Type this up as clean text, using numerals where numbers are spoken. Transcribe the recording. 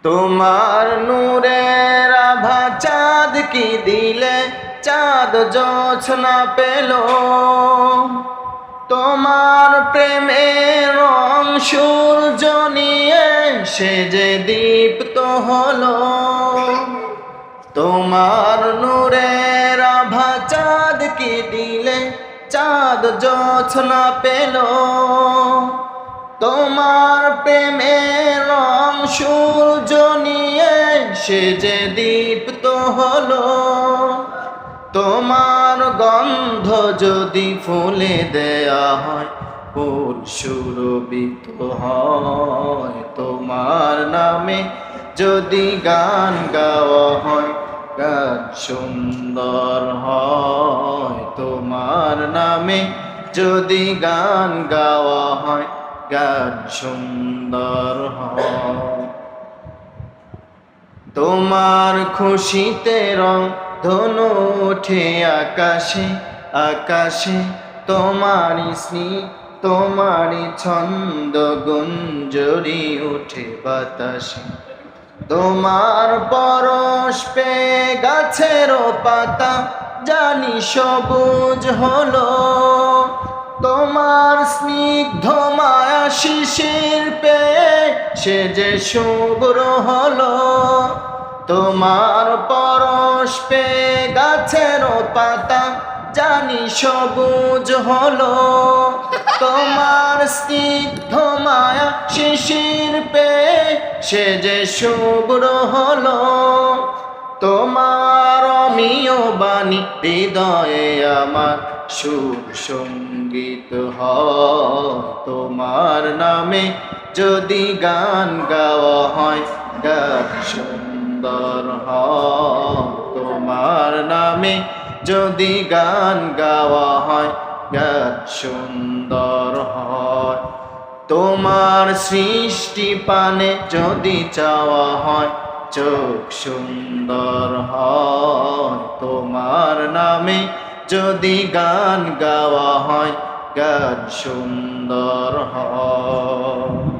তোমার নূরের আভা চাঁদ কি দিলে চাঁদ জোছনা পেল, তোমার প্রেমের রং সূর্য নিয়ে সে যে দীপ্ত হলো। তোমার নূরের আভা চাঁদ কি দিলে চাঁদ জোছনা পেল, তোমার প্রেমের রং সূর্য নিয়ে সে যে দীপ্ত হলো। তোমার গন্ধ যদি ফুলে দেয়া হয় ফুল সুরভিত হয়, তোমার নামে যদি গান গাওয়া হয় গান সুন্দর হয়, তোমার নামে যদি গান গাওয়া হয় গান সুন্দর হয়। তোমার খুশিতে রং ধনু ওঠে আকাশে আকাশে, তোমারি স্নেহ তোমারি ছন্দ গুঞ্জরি ওঠে বাতাসে। তোমার পরশ পেয়ে গাছেরও পাতা জানি সবুজ হলো, তোমার স্নিগ্ধ মায়া শিশির পেয়ে সে যে শুভ্র হলো। তোমার পরশ পেয়ে গাছেরও পাতা জানি সবুজ হলো, তোমার স্নিগ্ধ মায়া শিশির পেয়ে সে যে শুভ্র হলো। তোমার অমিয় বাণী হৃদয়ে আমার সুর সঙ্গীত হয়, তোমার নামে যদি গান গাওয়া হয় গান সুন্দর হয়, তোমার নামে যদি গান গাওয়া হয় গান সুন্দর হয়। তোমার সৃষ্টি পানে যদি চাওয়া হয় চোখ সুন্দর হয়, তোমার নামে যদি গান গাওয়া হয় গান সুন্দর হয়।